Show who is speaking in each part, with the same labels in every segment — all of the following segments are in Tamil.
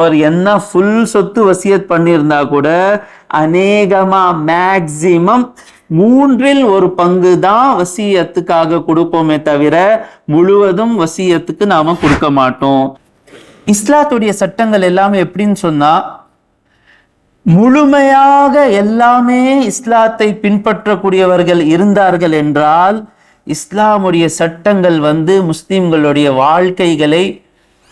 Speaker 1: அவர் என்ன ஃபுல் சொத்து வசியத் பண்ணியிருந்தா கூட அநேகமா மேக்சிமம் 1/3 தான் வசியத்துக்காக கொடுப்போமே தவிர முழுவதும் வசியத்துக்கு நாம கொடுக்க மாட்டோம். இஸ்லாத்துடைய சட்டங்கள் எல்லாமே எப்படின்னு சொன்னா, முழுமையாக எல்லாமே இஸ்லாத்தை பின்பற்றக்கூடியவர்கள் இருந்தார்கள் என்றால் இஸ்லாமுடைய சட்டங்கள் முஸ்லிம்களுடைய வாழ்க்கைகளை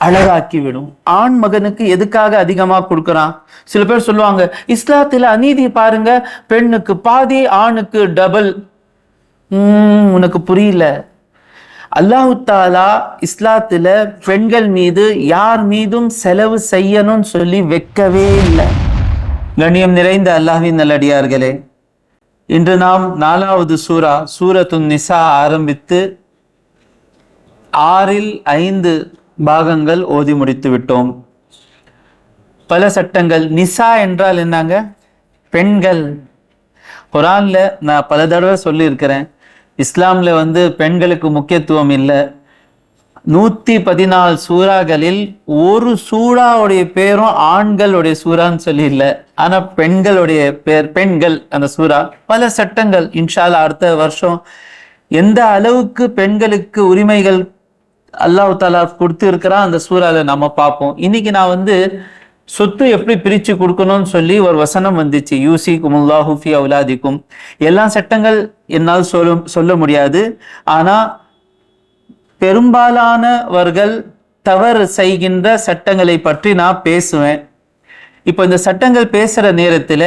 Speaker 1: அழகாக்கிவிடும். ஆண் மகனுக்கு எதுக்காக அதிகமா கொடுக்கறான்? சில பேர் சொல்லுவாங்க, இஸ்லாத்துல அநீதி பாருங்க, பெண்ணுக்கு பாதி ஆணுக்கு டபுள். உனக்கு புரியல. அல்லாஹ் தஆலா இஸ்லாத்துல பெண்கள் மீது யார் மீதும் செலவு செய்யணும்னு சொல்லி வைக்கவே இல்லை. கண்ணியம் நிறைந்த அல்லாஹ்வின் நல்லடியார்களே, இன்று நாம் 4வது சூரத்துன் நிசா ஆரம்பித்து 6இல் 5 பாகங்கள் ஓதி முடித்து விட்டோம். பல சட்டங்கள். நிசா என்றால் என்னங்க? பெண்கள். குர்ஆன்ல நான் பல தடவை சொல்லியிருக்கிறேன், இஸ்லாம்ல பெண்களுக்கு முக்கியத்துவம் இல்லை. 114 சூறாக்களில் ஒரு சூறாவுடைய பேரும் ஆண்களுடைய சூறான்னு சொல்லி இல்லை, ஆனா பெண்களுடைய பேர், பெண்கள் அந்த சூறா. பல சட்டங்கள். இன்ஷா அல்லாஹ் அடுத்த வருஷம் எந்த அளவுக்கு பெண்களுக்கு உரிமைகள் அல்லாஹ் தஆலா கொடுத்து இருக்கிறான் அந்த சூறால நம்ம பார்ப்போம். இன்னைக்கு நான் சொத்து எப்படி பிரிச்சு கொடுக்கணும்னு சொல்லி ஒரு வசனம் வந்துச்சு, யூசிகுமுல்லாஹு ஃபீ அவுலாதிக்கும். எல்லா சட்டங்கள் என்னால் சொல்ல முடியாது, ஆனா பெரும்பாலானவர்கள் தவறு செய்கின்ற சட்டங்களை பற்றி நான் பேசுவேன். இப்போ இந்த சட்டங்கள் பேசுற நேரத்துல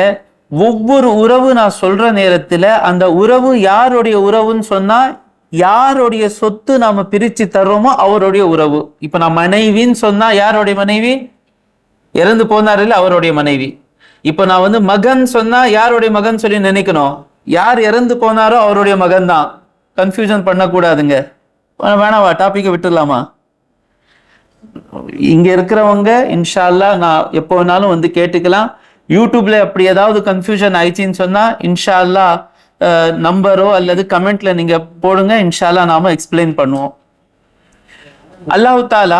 Speaker 1: ஒவ்வொரு உறவு நான் சொல்ற நேரத்துல அந்த உறவு யாருடைய உறவுன்னு சொன்னா, யாருடைய சொத்து நாம பிரிச்சு தர்றோமோ அவருடைய உறவு. இப்ப நான் மனைவின்னு சொன்னா யாருடைய மனைவி? இறந்து போனார் இல்ல, அவருடைய மனைவி. இப்ப நான் மகன் சொன்னா யாருடைய மகன் சொல்லி நினைக்கணும்? யார் இறந்து போனாரோ அவருடைய மகன் தான். கன்ஃபியூஷன் பண்ணக்கூடாதுங்க. வேணாவா, டாபிக்கை விட்டுடலாமா? இங்க இருக்கிறவங்க இன்ஷா அல்லாஹ் நான் எப்போ வேணாலும் கேட்டுக்கலாம். யூடியூப்ல அப்படி ஏதாவது கன்ஃபியூஷன் ஆயிடுச்சின்னு சொன்னா இன்ஷா அல்லாஹ் நம்பரோ அல்லது கமெண்ட்ல நீங்க போடுங்க, இன்ஷா அல்லாஹ் நாம எக்ஸ்பிளைன் பண்ணுவோம். அல்லாஹ் தஆலா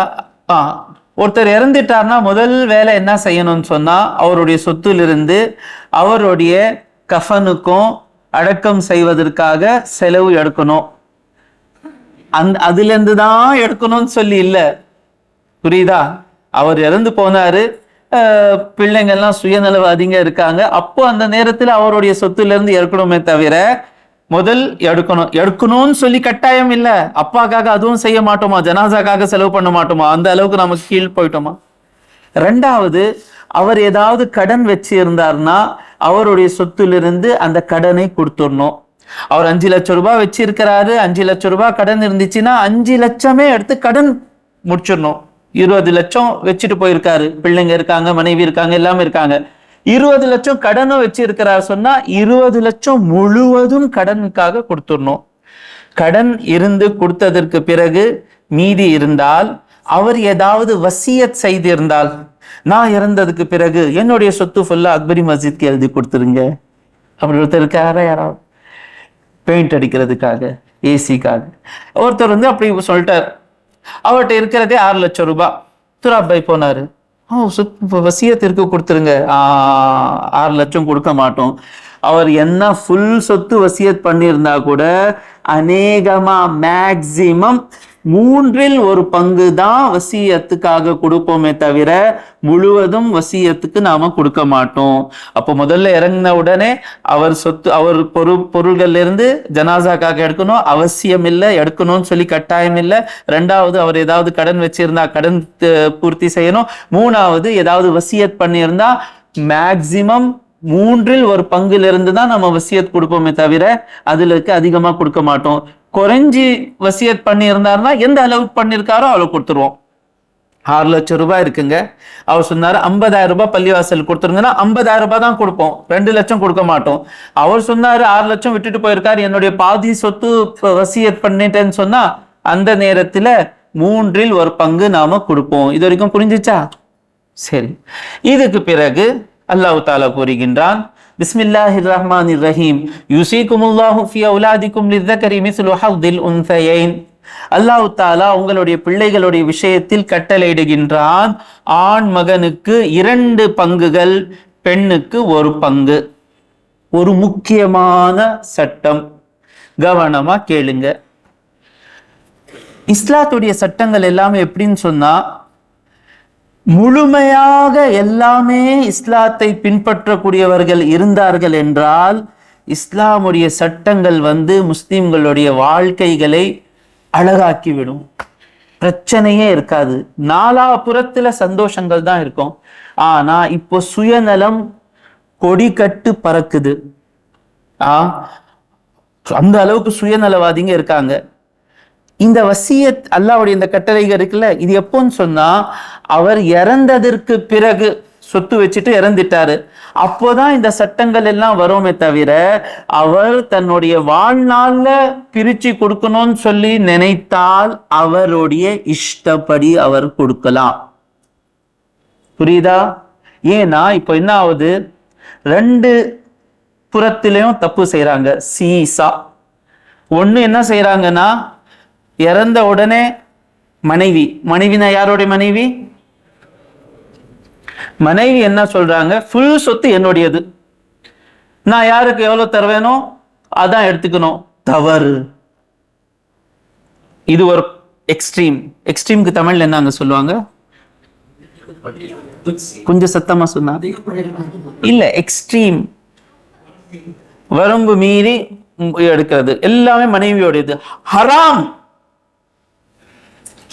Speaker 1: ஒருத்தர் இறந்துட்டார்னா முதல் வேலை என்ன செய்யணும்னு சொன்னா, அவருடைய சொத்திலிருந்து அவருடைய கஃனுக்கும் அடக்கம் செய்வதற்காக செலவு எடுக்கணும். அதுல இருந்து தான் எடுக்கணும்னு சொல்லி இல்ல, புரியுதா? அவர் இறந்து போனாரு, பிள்ளைங்கள்லாம் சுயநலவாதிங்க இருக்காங்க, அப்போ அந்த நேரத்துல அவருடைய சொத்துல இருந்து எடுக்கணுமே தவிர முதல் எடுக்கணும்னு சொல்லி கட்டாயம் இல்ல. அப்பாக்காக அதுவும் செய்ய மாட்டோமா? ஜனாசாக்காக செலவு பண்ண மாட்டோமா? அந்த அளவுக்கு நமக்கு கீழ் போயிட்டோமா? 2வது, அவர் ஏதாவது கடன் வச்சு இருந்தார்னா அவருடைய சொத்திலிருந்து அந்த கடனை கொடுத்துடணும். அவர் 5 லட்சம் ரூபாய் வச்சிருக்கிறாரு, 5 லட்சம் ரூபாய் கடன் இருந்துச்சுன்னா 5 லட்சமே எடுத்து கடன் முடிச்சிடணும். 20 லட்சம் வச்சுட்டு போயிருக்காரு, பிள்ளைங்க இருக்காங்க, மனைவி இருக்காங்க, எல்லாமே இருக்காங்க, 20 லட்சம் கடனும் வச்சிருக்கிறார் சொன்னா 20 லட்சம் முழுவதும் கடனுக்காக கொடுத்துடணும். கடன் இருந்து கொடுத்ததற்கு பிறகு மீதி இருந்தால், அவர் ஏதாவது வசியத் செய்திருந்தால், நான் இறந்ததுக்கு பிறகு என்னுடைய சொத்து ஃபுல்லா அக்பரி மஸ்ஜித்க்கு எழுதி கொடுத்துருங்க அப்படி ஒருத்தர் இருக்காரா? யாராவது பெயிண்ட் அடிக்கிறதுக்காக, ஏசிக்காக ஒருத்தர் அப்படி சொல்லிட்டார். அவர்கிட்ட இருக்கிறதே 6 லட்சம் ரூபாய். துராபாய் போனாரு, வசியத்திற்கு கொடுத்துருங்க. 6 லட்சம் கொடுக்க மாட்டோம். அவர் என்ன ஃபுல் சொத்து வசியத் பண்ணியிருந்தா கூட அநேகமா மேக்சிமம் 1/3 தான் வசியத்துக்காக கொடுப்போமே தவிர முழுவதும் வசியத்துக்கு நாம கொடுக்க மாட்டோம். அப்போ முதல்ல இறங்கின உடனே அவர் சொத்து, அவர் பொருள்கள்ல இருந்து ஜனாசாக்காக எடுக்கணும், அவசியம் இல்லை, எடுக்கணும்னு சொல்லி கட்டாயம் இல்லை. 2வது, அவர் ஏதாவது கடன் வச்சிருந்தா கடன் பூர்த்தி செய்யணும். 3வது, ஏதாவது வசியத் பண்ணியிருந்தா மேக்சிமம் 1/3 தான் நம்ம வசியத் கொடுப்போமே தவிர அதுல அதிகமா கொடுக்க மாட்டோம். குறைஞ்சி வசியத் பண்ணி இருந்தாருன்னா எந்த அளவுக்கு பண்ணிருக்காரோ அவ்வளவு கொடுத்துருவோம். 6 லட்சம் ரூபாய் இருக்குங்க, அவர் சொன்னாரு 50,000 ரூபாய் பள்ளிவாசல் கொடுத்துருங்கன்னா 50,000 ரூபாய் தான் கொடுப்போம், 2 லட்சம் கொடுக்க மாட்டோம். அவர் சொன்னாரு 6 லட்சம் விட்டுட்டு போயிருக்காரு, என்னுடைய பாதி சொத்து வசியத் பண்ணிட்டேன்னு சொன்னா அந்த நேரத்துல 1/3 நாம கொடுப்போம். இது வரைக்கும் புரிஞ்சுச்சா? சரி. இதுக்கு பிறகு அல்லாஹ் தஆலா கூறுகின்றான், பிஸ்மில்லாஹிர் ரஹ்மானிர் ரஹீம், யூசிகுமுல்லாஹு ஃபீ அவுலாதிக்கும் லிஸ்ஸகரி மிஸ்லு ஹவ்தில் உன்ஸயைன். அல்லாஹ் தாலா உங்களுடைய பிள்ளைகளுடைய விஷயத்தில் கட்டளையிடுகின்றான், ஆண் மகனுக்கு 2 பங்குகள், பெண்ணுக்கு 1 பங்கு. ஒரு முக்கியமான சட்டம், கவனமா கேளுங்க. இஸ்லாத்துடைய சட்டங்கள் எல்லாமே எப்படின்னு சொன்னா, முழுமையாக எல்லாமே இஸ்லாத்தை பின்பற்றக்கூடியவர்கள் இருந்தார்கள் என்றால் இஸ்லாமுடைய சட்டங்கள் முஸ்லிம்களுடைய வாழ்க்கைகளை அழகாக்கிவிடும், பிரச்சனையே இருக்காது, நாலாபுறத்துல சந்தோஷங்கள் தான் இருக்கும். ஆனா இப்போ சுயநலம் கொடி கட்டு பறக்குது. அந்த அளவுக்கு சுயநலவாதிங்க இருக்காங்க. இந்த வசியத் அல்லாஹ்வுடைய இந்த கட்டளைகள் இருக்குல்ல, இது எப்போன்னு சொன்னா அவர் இறந்ததற்கு பிறகு சொத்து வச்சுட்டு இறந்துட்டாரு, அப்போதான் இந்த சட்டங்கள் எல்லாம் வருமே தவிர அவர் தன்னுடைய வாழ்நாள்ல பிரிச்சு கொடுக்கணும்னு சொல்லி நினைத்தால் அவருடைய இஷ்டப்படி அவர் கொடுக்கலாம். புரியுதா? ஏன்னா இப்போ என்ன ஆகுது, 2 புறத்திலையும் தப்பு செய்யறாங்க. சீசா ஒண்ணு என்ன செய்யறாங்கன்னா, இறந்த உடனே மனைவினா யாருடைய மனைவி? மனைவி என்ன சொல்றாங்க, ஃபுல் சொத்து என்னுடையது, நான் யாருக்கு எவ்வளவு தருவேனோ அதான் எடுத்துக்கணும். தவறு. இது ஒரு எக்ஸ்ட்ரீம். எக்ஸ்ட்ரீம்க்கு தமிழ்ல என்னங்க சொல்லுவாங்க? கொஞ்சம் சத்தமா சொன்னா. இல்ல, எக்ஸ்ட்ரீம், வரம்பு மீறி எடுக்கிறது, எல்லாமே மனைவியோடையது, ஹராம்.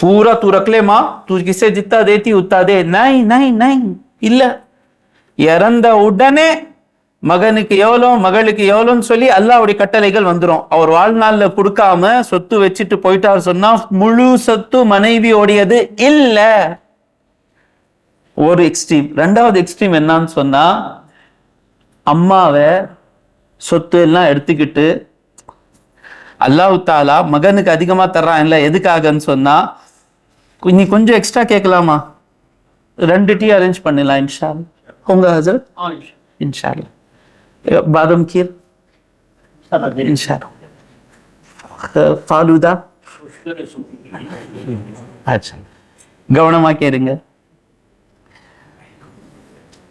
Speaker 1: पूरा तू रख ले मां, तू किसे जितना देती उतना दे. नहीं नहीं नहीं, இல்ல. இறந்த உடனே மகனுக்கு எவ்வளோ மகளுக்கு எவ்வளோன்னு சொல்லி அல்லாஹ்வுடைய கட்டளைகள் வந்துடும். அவர் வாழ்நாள்ல கொடுக்காம சொத்து வச்சுட்டு போயிட்டார் சொன்னா முழு சொத்து மனைவியோடையது இல்ல. ஒரு எக்ஸ்ட்ரீம். 2வது எக்ஸ்ட்ரீம் என்னன்னு சொன்னா, அம்மாவை சொத்து எல்லாம் எடுத்துக்கிட்டு அல்லாஹ் தாலா மகனுக்கு அதிகமா தர்றான் இல்ல, எதுக்காகன்னு சொன்னா, நீ கொஞ்சம் எக்ஸ்ட்ரா கேட்கலாமா, 2 டீ அரேஞ்ச் பண்ணலாம் இன்ஷால்லா. உங்க ஹசரத் இன்ஷால்லா. பாதாம் கீர் இன்ஷால்லா, ஃபாலூதா. கவனமா கேளுங்க.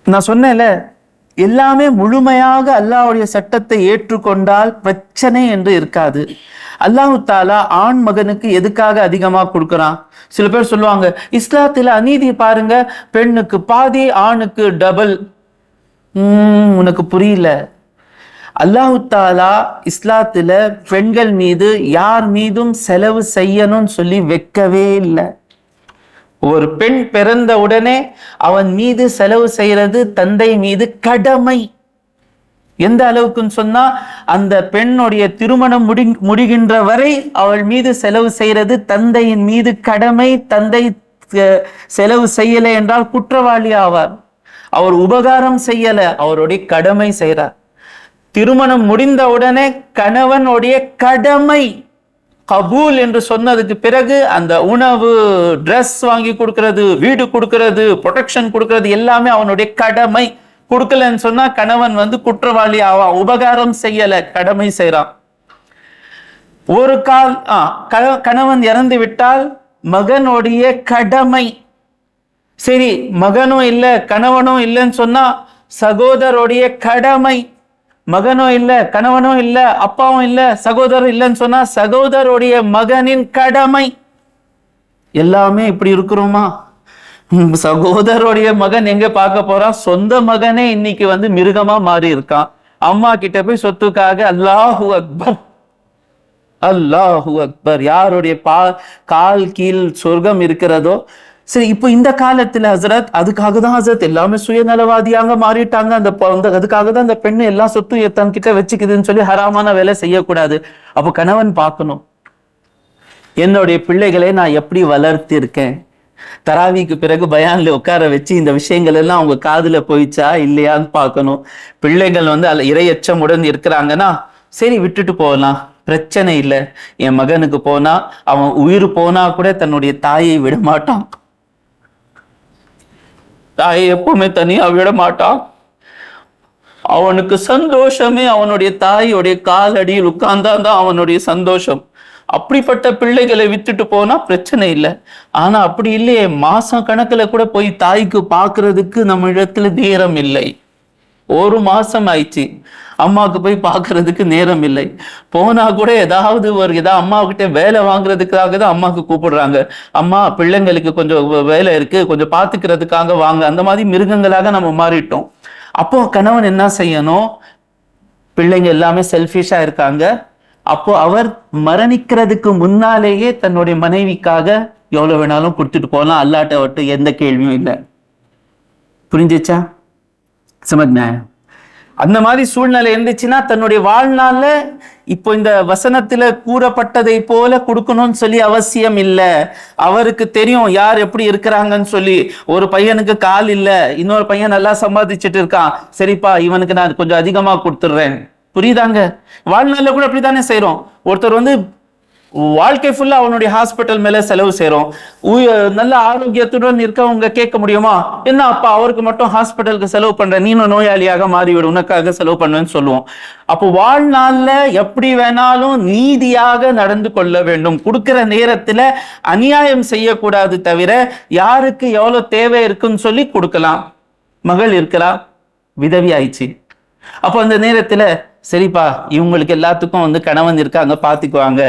Speaker 1: நான் சொன்னேன்ல, எல்லாமே முழுமையாக அல்லாஹ்வுடைய சட்டத்தை ஏற்றுக்கொண்டால் பிரச்சனை என்று இருக்காது. அல்லாஹ் தாலா ஆண் மகனுக்கு எதுக்காக அதிகமா கொடுக்கறான்? சில பேர் சொல்லுவாங்க, இஸ்லாத்துல அநீதி பாருங்க, பெண்ணுக்கு பாதி ஆணுக்கு டபுள். உனக்கு புரியல. அல்லாஹ் தாலா இஸ்லாத்துல பெண்கள் மீது யார் மீதும் செலவு செய்யணும்னு சொல்லி வைக்கவே இல்லை. ஒரு பெண் பிறந்த உடனே அவன் மீது செலவு செய்யறது தந்தை மீது கடமை. எந்த அளவுக்குன்னு சொன்னா, அந்த பெண்ணுடைய திருமணம் முடிகின்ற வரை அவள் மீது செலவு செய்யறது தந்தையின் மீது கடமை. தந்தை செலவு செய்யலை என்றால் குற்றவாளி ஆவார். அவர் உபகாரம் செய்யல, அவருடைய கடமை செய்யறார். திருமணம் முடிந்த உடனே கணவனுடைய கடமை. கபூல் என்று சொன்னதுக்கு பிறகு அந்த உணவு, ட்ரெஸ் வாங்கி கொடுக்கிறது, வீடு கொடுக்கிறது, ப்ரொடெக்ஷன் கொடுக்கிறது எல்லாமே அவனுடைய கடமை. கொடுக்கலன்னு சொன்னா கணவன் குற்றவாளி ஆவான். உபகாரம் செய்யல, கடமை செய்யறான். ஒரு கால் கணவன் இறந்து விட்டால் மகனுடைய கடமை. சரி, மகனும் இல்ல கணவனும் இல்லைன்னு சொன்னா சகோதரருடைய கடமை. மகனும் இல்ல கணவனும் இல்ல அப்பாவும் இல்ல சகோதரர் இல்லைன்னு சொன்னா சகோதரருடைய மகனின் கடமை. எல்லாமே இப்படி இருக்கிறோமா? சகோதரருடைய மகன் எங்க பார்க்க போறான்? சொந்த மகனே இன்னைக்கு மிருகமா மாறி இருக்கான். அம்மா கிட்ட போய் சொத்துக்காக அல்லாஹு அக்பர் அல்லாஹு அக்பர். யாருடைய கால் கீழ் சொர்க்கம் இருக்கிறதோ. சரி, இப்போ இந்த காலத்துல ஹசரத் அதுக்காக தான் ஹசரத் எல்லாமே சுயநலவாதியாக மாறிட்டாங்க. அதுக்காக தான் அந்த பெண்ணு எல்லா சொத்தும் தன் கிட்ட வச்சுக்குதுன்னு சொல்லி ஹராமான வேலை செய்யக்கூடாது. அப்போ கணவன் பார்க்கணும், என்னுடைய பிள்ளைகளை நான் எப்படி வளர்த்தி இருக்கேன். தராவிக்கு பிறகு பயான்ல உட்கார வச்சு இந்த விஷயங்கள் எல்லாம் அவங்க காதுல போயிச்சா இல்லையான்னு பார்க்கணும். பிள்ளைகள் இரையச்சமுடன் இருக்கிறாங்கன்னா சரி விட்டுட்டு போகலாம், பிரச்சனை இல்லை. என் மகனுக்கு போனா அவன் உயிர் போனா கூட தன்னுடைய தாயை விட மாட்டான். தாயை எப்பவுமே தனியா விட மாட்டான். அவனுக்கு சந்தோஷமே அவனுடைய தாயோடைய காலடியில் உட்கார்ந்தான் அவனுடைய சந்தோஷம். அப்படிப்பட்ட பிள்ளைகளை விட்டுட்டு போனா பிரச்சனை இல்லை. ஆனா அப்படி இல்லையே, மாசம் கணக்குல கூட போய் தாய்க்கு பாக்குறதுக்கு நம்ம இடத்துல நேரம் இல்லை. ஒரு மாசம் ஆயிடுச்சு, அம்மாவுக்கு போய் பார்க்கறதுக்கு நேரம் இல்லை. போனா கூட ஏதாவது அம்மா கிட்ட வேலை வாங்குறதுக்காக தான் அம்மாவுக்கு கூப்பிடுறாங்க. அம்மா பிள்ளைங்களுக்கு கொஞ்சம் வேலை இருக்கு, கொஞ்சம் பார்த்துக்கிறதுக்காக வாங்க. அந்த மாதிரி மிருகங்களாக நம்ம மாறிட்டோம். அப்போ கணவன் என்ன செய்யணும்? பிள்ளைங்க எல்லாமே செல்ஃபிஷா இருக்காங்க. அப்போ அவர் மரணிக்கிறதுக்கு முன்னாலேயே தன்னுடைய மனைவிக்காக எவ்வளவு வேணாலும் கொடுத்துட்டு போகலாம். அல்லாட்ட விட்டு எந்த கேள்வியும் இல்லை. புரிஞ்சிச்சா? சமஜ்னா? அந்த மாதிரி சூழ்நிலை இருந்துச்சுன்னா தன்னுடைய வாழ்நாள்ல இப்போ இந்த வசனத்துல கூறப்பட்டதை போல கொடுக்கணும்னு சொல்லி அவசியம் இல்லை. அவருக்கு தெரியும் யார் எப்படி இருக்கிறாங்கன்னு சொல்லி. ஒரு பையனுக்கு கால் இல்லை, இன்னொரு பையன் நல்லா சம்பாதிச்சுட்டு இருக்கான், சரிப்பா இவனுக்கு நான் கொஞ்சம் அதிகமா கொடுத்துடுறேன். புரியுதாங்க? வாழ்நாள்ல கூட அப்படித்தானே செய்யறோம். ஒருத்தர் வாழ்க்கை ஃபுல்லா அவனுடைய ஹாஸ்பிட்டல் மேல செலவு செய்யறோம். நல்ல ஆரோக்கியத்துடன் இருக்கவங்க கேட்க முடியுமா? என்ன அப்பா அவருக்கு மட்டும் ஹாஸ்பிட்டலுக்கு செலவு பண்ற, நீனும் நோயாளியாக மாறிவிடும், உனக்காக செலவு பண்ணுன்னு சொல்லுவோம். அப்போ வாழ்நாள்ல எப்படி வேணாலும் நீதியாக நடந்து கொள்ள வேண்டும். கொடுக்கிற நேரத்துல அநியாயம் செய்யக்கூடாது. தவிர யாருக்கு எவ்வளவு தேவை இருக்குன்னு சொல்லி கொடுக்கலாம். மகள் இருக்கிறா, விதவி ஆயிடுச்சு. அப்போ அந்த நேரத்துல சரிப்பா இவங்களுக்கு எல்லாத்துக்கும் கணவன் இருக்காங்க, பாத்துக்குவாங்க.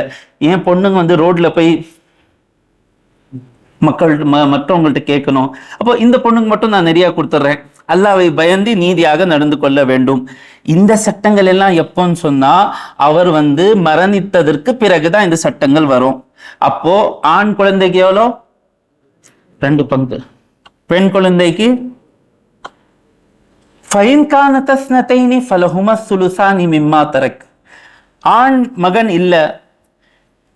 Speaker 1: ஏன் பொண்ணுங்க ரோட்ல போய் மற்றவங்கள்ட்ட கேட்கணும். அப்போ இந்த பொண்ணுக்கு மட்டும் நான் நிறைய கொடுத்துட்றேன். அல்லாஹ்வை பயந்து நீதியாக நடந்து கொள்ள வேண்டும். இந்த சட்டங்கள் எல்லாம் எப்போன்னு சொன்னா அவர் மரணித்ததற்கு பிறகுதான் இந்த சட்டங்கள் வரும். அப்போ ஆண் குழந்தைக்கு எவ்வளோ? 2 பங்கு. பெண் குழந்தைக்கு ஆண் மகன் இல்ல,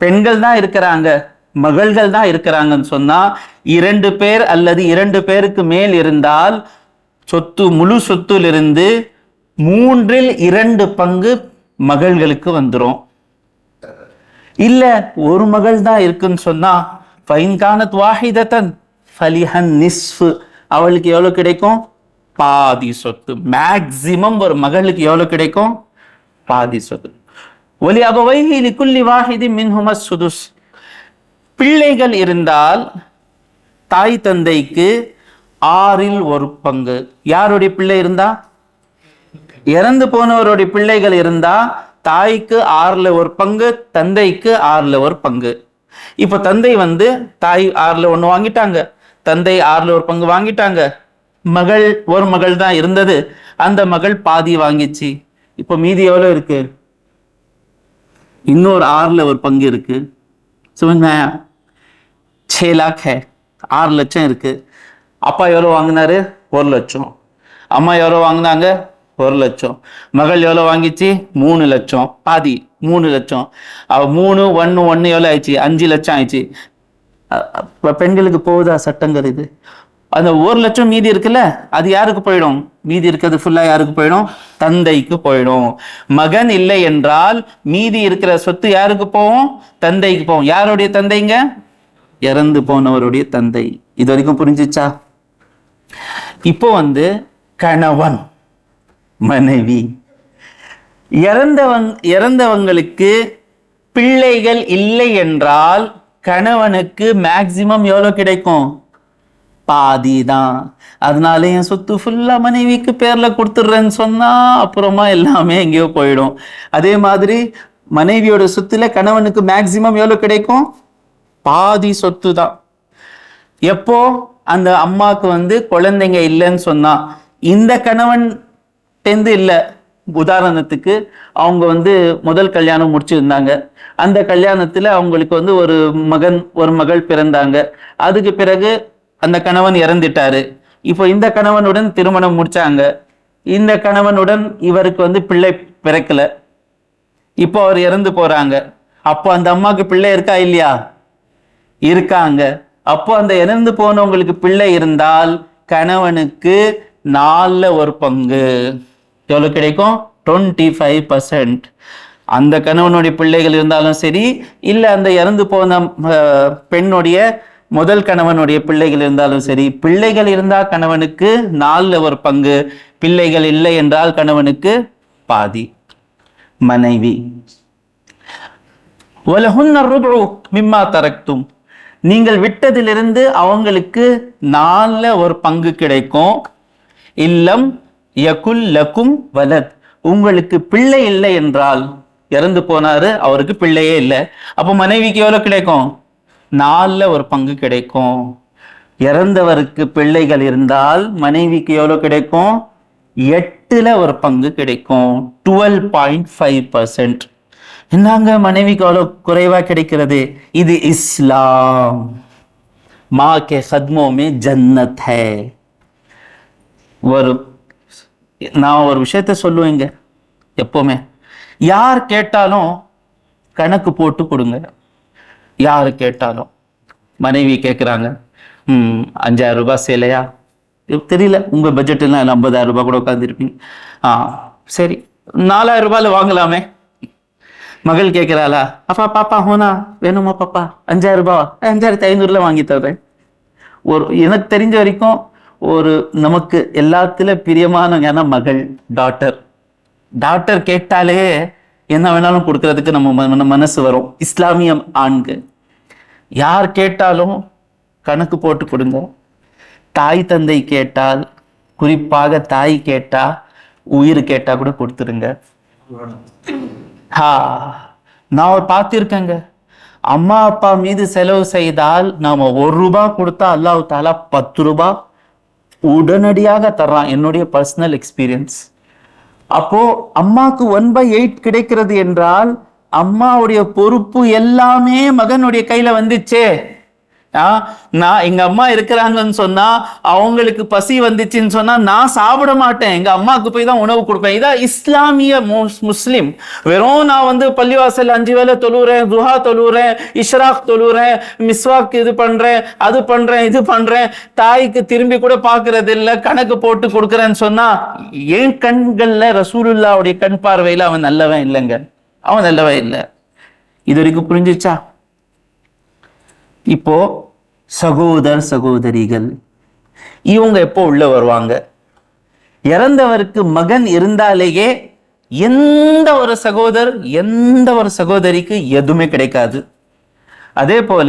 Speaker 1: பெண்கள் தான் இருக்கிறாங்க, மகள்கள் தான் இருக்கிறாங்கன்னு சொன்னா 2 பேர் அல்லது 2 பேருக்கு மேல் இருந்தால் முழு சொத்திலிருந்து 3/2 பங்கு மகள்களுக்கு வந்துரும். இல்ல ஒரு மகள் தான் இருக்குன்னு சொன்னா ஃபைன்கானத் வாஹிதத்தன் ஃபலிஹன் நிஸ்ஃபு, அவளுக்கு எவ்வளவு கிடைக்கும்? பாதி சொத்து. மேக்சிமம் ஒரு மகளுக்கு எவ்வளவு கிடைக்கும்? பாதி சொத்து. ஒலி அபவைஹி லிகுல்லி வாஹிதின் மின்ஹுமா சுதுஸ். பிள்ளைகள் இருந்தால் தாய் தந்தைக்கு 1/6 பங்கு. யாருடைய பிள்ளை இருந்தா? இறந்து போனவருடைய பிள்ளைகள் இருந்தா தாய்க்கு 1/6 பங்கு, தந்தைக்கு 1/6 பங்கு. இப்ப தந்தை தாய் 1/6 வாங்கிட்டாங்க, தந்தை 1/6 பங்கு வாங்கிட்டாங்க. ஒரு மகள் தான் இருந்தது, அந்த மகள் பாதி வாங்கிச்சு. இப்ப மீதி எவ்வளவு இருக்கு? இன்னொரு 1/6 பங்கு இருக்கு. சொல்லுங்க, 6 लाख है, 6 லட்சம் இருக்கு. அப்பா எவ்வளவு வாங்கினாரு? 1 லட்சம். அம்மா எவ்வளவு வாங்கினாங்க? 1 லட்சம். மகள் எவ்வளவு வாங்கிச்சு? 3 லட்சம். பாதி 3 லட்சம். 3 1 1 எவ்வளவு ஆயிடுச்சு? 5 லட்சம் ஆயிடுச்சு. பெண்களுக்கு போகுதா சட்டங்கள் இது? அந்த 1 லட்சம் மீதி இருக்குல்ல, அது யாருக்கு போயிடும்? மீதி இருக்கிறது ஃபுல்லா யாருக்கு போயிடும்? தந்தைக்கு போயிடும். மகன் இல்லை என்றால் மீதி இருக்கிற சொத்து யாருக்கு போகும்? தந்தைக்கு போகும். யாருடைய தந்தைங்க? இறந்து போனவருடைய தந்தை. இது வரைக்கும் புரிஞ்சிச்சா? இப்போ கணவன் மனைவி, இறந்தவங்களுக்கு பிள்ளைகள் இல்லை என்றால் கணவனுக்கு மேக்சிமம் எவ்வளவு கிடைக்கும்? பாதி தான். அதனால என் சொத்து ஃபுல்லா மனைவிக்கு பேர்ல கொடுத்துடுறேன்னு சொன்னா அப்புறமா எல்லாமே எங்கேயோ போயிடும். அதே மாதிரி மனைவியோட சொத்துல கணவனுக்கு மேக்சிமம் எவ்வளவு கிடைக்கும்? பாதி சொத்து தான். எப்போ அந்த அம்மாக்கு குழந்தைங்க இல்லைன்னு சொன்னா, இந்த கணவன் இல்ல, உதாரணத்துக்கு அவங்க முதல் கல்யாணம் முடிச்சிருந்தாங்க, அந்த கல்யாணத்துல அவங்களுக்கு ஒரு மகன் ஒரு மகள் பிறந்தாங்க. அதுக்கு பிறகு அந்த கணவன் இறந்துட்டாரு. இப்போ இந்த கணவனுடன் திருமணம் முடிச்சாங்க. இந்த கணவனுடன் இவருக்கு பிள்ளை பிறக்கல. இப்போ அவர் இறந்து போறாங்க. அப்போ அந்த அம்மாவுக்கு பிள்ளை இருக்கா இல்லையா? இருக்காங்க. அப்போ அந்த இறந்து போனவங்களுக்கு பிள்ளை இருந்தால் கணவனுக்கு 4/1 பங்கு எவ்வளவு கிடைக்கும்? 25%. அந்த கணவனுடைய பிள்ளைகள் இருந்தாலும் சரி, இல்ல அந்த இறந்து போன பெண்ணுடைய முதல் கணவனுடைய பிள்ளைகள் இருந்தாலும் சரி, பிள்ளைகள் இருந்தால் கணவனுக்கு 4/1 பங்கு, பிள்ளைகள் இல்லை என்றால் கணவனுக்கு பாதி. மனைவி வலஹுன்ன ருபு மிம்மா தரக்தும், நீங்கள் விட்டதிலிருந்து அவங்களுக்கு 4/1 கிடைக்கும். இல்லம் யகுல் லகும் வலத், உங்களுக்கு பிள்ளை இல்லை என்றால், இறந்து போனாரு அவருக்கு பிள்ளையே இல்லை, அப்போ மனைவிக்கு எவ்வளவு கிடைக்கும்? 4/1 கிடைக்கும். இறந்தவருக்கு பிள்ளைகள் இருந்தால் மனைவிக்கு எவ்வளவு கிடைக்கும்? 8/1 கிடைக்கும். 12.5%. என்னங்க மனைவிக்கு அவ்வளவு குறைவா கிடைக்கிறது? இது இஸ்லாம். மா கே கத்மோ மே ஜன்னத் ஹை. நான் ஒரு விஷயத்த சொல்லுவேங்க எப்பவுமே, யார் கேட்டாலும் கணக்கு போட்டு கொடுங்க. யாரு கேட்டாலும், மனைவி கேட்குறாங்க, 5000 ரூபாய் சேலையா, தெரியல உங்க பட்ஜெட் எல்லாம் 50,000 ரூபாய் கூட உட்காந்துருப்பீங்க. சரி 4000 ரூபாயில வாங்கலாமே. மகள் கேட்கிறாளா, அப்பா பாப்பா ஹோனா வேணுமா பாப்பா, 5000 ரூபாய், 5500 வாங்கி தர்றேன். எனக்கு தெரிஞ்ச வரைக்கும் நமக்கு எல்லாத்துல பிரியமான மகள் டாக்டர் கேட்டாலே என்ன வேணாலும் கொடுக்கறதுக்கு நம்ம மனசு வரும். இஸ்லாமிய ஆண்கள் யார் கேட்டாலும் கணக்கு போட்டு கொடுங்க. தாய் தந்தை கேட்டால், குறிப்பாக தாய் கேட்டா, உயிர் கேட்டா கூட கொடுத்துருங்க. நான் பார்த்திருக்கேங்க, அம்மா அப்பா மீது செலவு செய்தால் நாம 1 ரூபாய் கொடுத்தா அல்லாஹ் தாலா 10 ரூபாய் உடனடியாக தர்றான். என்னுடைய பர்சனல் எக்ஸ்பீரியன்ஸ். அப்போ அம்மாக்கு 1/8 கிடைக்கிறது என்றால் அம்மாவுடைய பொறுப்பு எல்லாமே மகனுடைய கையில வந்துச்சே. நான் எங்க அம்மா இருக்கிறாங்கன்னு சொன்னா, அவங்களுக்கு பசி வந்துச்சுன்னு சொன்னா நான் சாப்பிட மாட்டேன், எங்க அம்மாவுக்கு போய் தான் உணவு கொடுப்பேன். இதான் இஸ்லாமிய முஸ்லிம். வெறும் நான் பள்ளிவாசல் 5 வேளை தொழுறேன், துஹா தொழுறேன், இஷ்ராக் தொழுறேன், மிஸ்வாக் இது பண்றேன், அது பண்றேன், இது பண்றேன், தாய்க்கு திரும்பி கூட பாக்குறது இல்லை, கணக்கு போட்டு கொடுக்குறேன்னு சொன்னா, என் கண்கள்ல ரசூலுல்லாவுடைய கண் பார்வையில அவன் நல்லவன் இல்லைங்க. அவன் நல்லவன் இல்லை. இது வரைக்கும் புரிஞ்சிச்சா? இப்போ சகோதரிகள் இவங்க எப்போ உள்ள வருவாங்க? இறந்தவருக்கு மகன் இருந்தாலேயே எந்த ஒரு சகோதரிக்கு எதுவுமே கிடைக்காது. அதே போல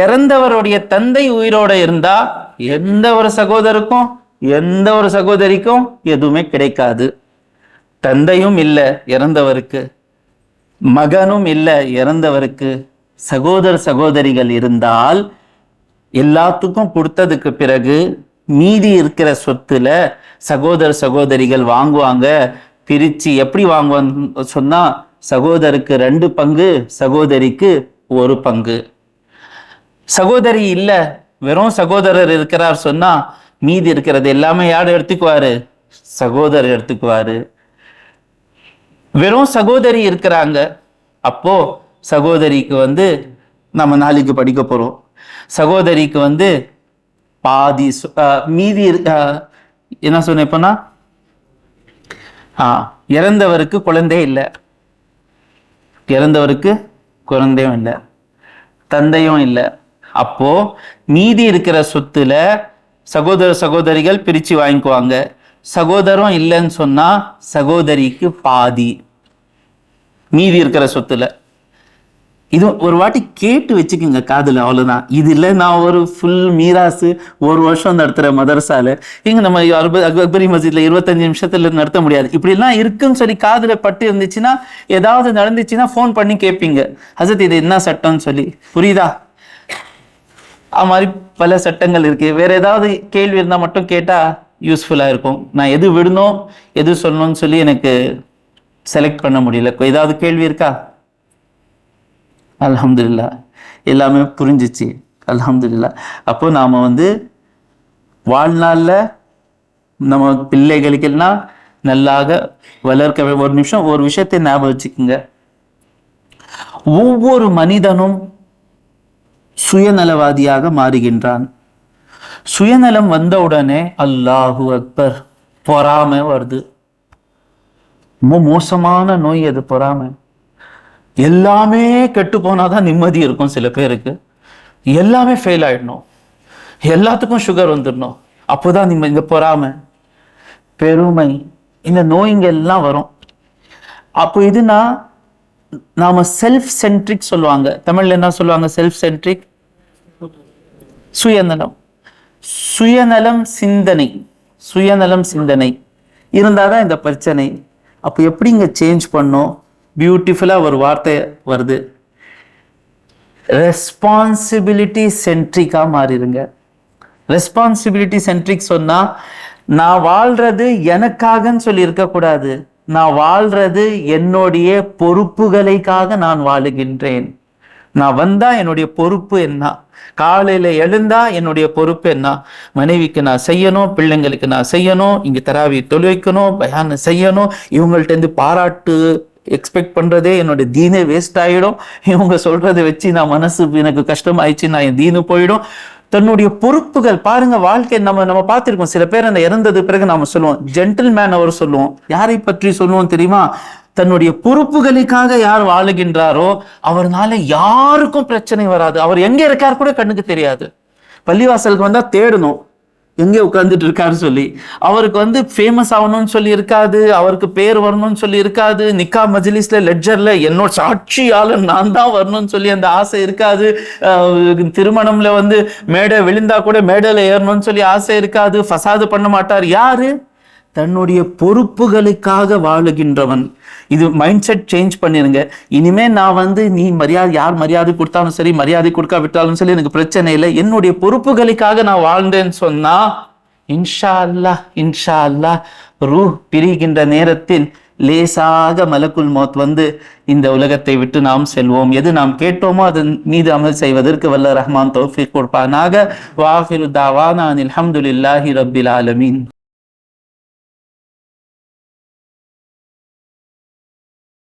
Speaker 1: இறந்தவருடைய தந்தை உயிரோட இருந்தா எந்த ஒரு சகோதரருக்கும் எந்த ஒரு சகோதரிக்கும் எதுவுமே கிடைக்காது. தந்தையும் இல்லை இறந்தவருக்கு, மகனும் இல்லை இறந்தவருக்கு. சகோதரிகள் இருந்தால் எல்லாத்துக்கும் கொடுத்ததுக்கு பிறகு மீதி இருக்கிற சொத்துல சகோதரிகள் வாங்குவாங்க. பிரிச்சு எப்படி வாங்குவாங்க சொன்னா, சகோதரருக்கு 2 பங்கு, சகோதரிக்கு 1 பங்கு. சகோதரி இல்ல, வெறும் சகோதரர் இருக்கிறார் சொன்னா மீதி இருக்கிறது எல்லாமே யார் எடுத்துக்குவாரு? சகோதரர் எடுத்துக்குவாரு. வெறும் சகோதரி இருக்கிறாங்க, அப்போ சகோதரிக்கு நம்ம நாளைக்கு படிக்க போறோம். சகோதரிக்கு பாதி மீதி என்ன சொன்ன இப்பனா, இறந்தவருக்கு குழந்தை இல்லை, இறந்தவருக்கு குழந்தையும் இல்லை, தந்தையும் இல்லை. அப்போ மீதி இருக்கிற சொத்துல சகோதரிகள் பிரிச்சு வாங்கிக்குவாங்க. சகோதரம் இல்லைன்னு சொன்னா சகோதரிக்கு பாதி மீதி இருக்கிற சொத்துல. இது ஒரு வாட்டி கேட்டு வச்சுக்கோங்க காதுல, அவ்வளவுதான். இது இல்லை நான் ஒரு ஃபுல் மீராசு 1 வருஷம் நடத்துற மதரசால இங்க நம்ம அக்பரி மஸ்ஜித்ல 25 நிமிஷத்துல நடத்த முடியாது. இப்படிலாம் இருக்குன்னு சொல்லி காதுல பட்டு இருந்துச்சுன்னா, ஏதாவது நடந்துச்சுன்னா ஃபோன் பண்ணி கேட்பீங்க, ஹசரத் இது என்ன சட்டம்னு சொல்லி, புரியுதா? அது மாதிரி பல சட்டங்கள் இருக்கு. வேற ஏதாவது கேள்வி இருந்தா மட்டும் கேட்டா யூஸ்ஃபுல்லா இருக்கும். நான் எது விடணும் எது சொல்லணும்னு சொல்லி எனக்கு செலக்ட் பண்ண முடியல. ஏதாவது கேள்வி இருக்கா? அல்ஹம்துலில்லாஹ், எல்லாமே புரிஞ்சிச்சு. அல்ஹம்துலில்லாஹ். அப்போ நாம வாழ்நாள்ல நம்ம பிள்ளைகளுக்கெல்லாம் நல்லாக வளர்க்க. ஒரு நிமிஷம் ஒரு விஷயத்தை ஞாபகம் வச்சுக்கோங்க. ஒவ்வொரு மனிதனும் சுயநலவாதியாக மாறுகின்றான். சுயநலம் வந்தவுடனே அல்லாஹு அக்பர், பொறாமை வருது. ரொம்ப மோசமான நோய் அது, பொறாமை. எல்லாமே கெட்டு போனாதான் நிம்மதி இருக்கும். சில பேருக்கு எல்லாமே ஃபெயில் ஆயிடணும், எல்லாத்துக்கும் சுகர் வந்துடணும், அப்போதான் இந்த பொறாமை, பெருமை, இந்த நோய்ங்க எல்லாம் வரும். அப்போ இதுனா நாம செல்ஃப் சென்ட்ரிக் சொல்லுவாங்க, தமிழ்ல என்ன சொல்லுவாங்க? செல்ஃப் சென்ட்ரிக், சுயநலம். சுயநலம் சிந்தனை, சுயநலம் சிந்தனை இருந்தாதான் இந்த பிரச்சனை. அப்போ எப்படிங்க சேஞ்ச் பண்ணோம்? பியூட்டிஃபுல்லா ஒரு வார்த்தை வருது, ரெஸ்பான்சிபிலிட்டி சென்ட்ரிக்கா மாறிடுங்க. ரெஸ்பான்சிபிலிட்டி சென்ட்ரிக் சொன்னா, நான் வாழ்றது எனக்காகன்னு சொல்லி இருக்கக்கூடாது, நான் வாழ்றது என்னுடைய பொறுப்புகளுக்காக நான் வாழுகின்றேன். நான் வந்தா என்னுடைய பொறுப்பு என்ன, காலையில எழுந்தா என்னுடைய பொறுப்பு என்ன, மனைவிக்கு நான் செய்யணும், பிள்ளைங்களுக்கு நான் செய்யணும், இங்க தராவி தொழுவைக்கணும், பயான் செய்யணும், இவங்கள்ட்ட இருந்து பாராட்டு எக்ஸ்பெக்ட் பண்றதே என்னோட தீனே வேஸ்ட் ஆயிடும், இவங்க சொல்றதை வச்சு நான் மனசு எனக்கு கஷ்டமாயிடுச்சு, நான் என் தீனு போயிடும். தன்னுடைய பொறுப்புகள் பாருங்க. வாழ்க்கை நம்ம பார்த்திருக்கோம். சில பேர் அந்த இறந்தது பிறகு நாம சொல்லுவோம் ஜென்டில்மேன், அவர் சொல்லுவோம். யாரை பற்றி சொல்லுவோம் தெரியுமா? தன்னுடைய பொறுப்புகளுக்காக யார் வாழுகின்றாரோ அவர்னால யாருக்கும் பிரச்சனை வராது. அவர் எங்க இருக்கார் கூட கண்ணுக்கு தெரியாது. பள்ளிவாசலுக்கு வந்தா தேடணும் எங்கே உட்கார்ந்துட்டு இருக்காரு சொல்லி. அவருக்கு ஃபேமஸ் ஆகணும்னு சொல்லி இருக்காது, அவருக்கு பேர் வரணும்னு சொல்லி இருக்காது, நிக்கா மஜ்லிஸ்ல லெட்ஜர்ல என்னோட சாட்சியாளர் நான் தான் வரணும்னு சொல்லி அந்த ஆசை இருக்காது, திருமணம்ல மேடை விழுந்தா கூட மேடையில ஏறணும்னு சொல்லி ஆசை இருக்காது, ஃபசாது பண்ண மாட்டார். யாரு? தன்னுடைய பொறுப்புகளுக்காக வாழுகின்றவன். இது மைண்ட் செட் சேஞ்ச் பண்ணிருங்க. இனிமே நான் நீ மரியாதை, யார் மரியாதை கொடுத்தாலும் சரி, மரியாதை கொடுக்கா விட்டாலும் சரி, எனக்கு பிரச்சனை இல்லை, என்னுடைய பொறுப்புகளுக்காக நான் வாழ்ந்தேன்னு சொன்னா இன்ஷா அல்லாஹ், இன்ஷா அல்லாஹ் ரூஹ் பிரிகின்ற நேரத்தில் லேசாக மலக்குல் மௌத் இந்த உலகத்தை விட்டு நாம் செல்வோம். எது நாம் கேட்டோமோ அதன் மீது அமல் செய்வதற்கு வல்ல ரஹ்மான் தௌஃபீக் கொடுப்பானாக. வாஹிரு தாவானா அனில் ஹம்துலில்லாஹி ரப்பில் ஆலமீன்.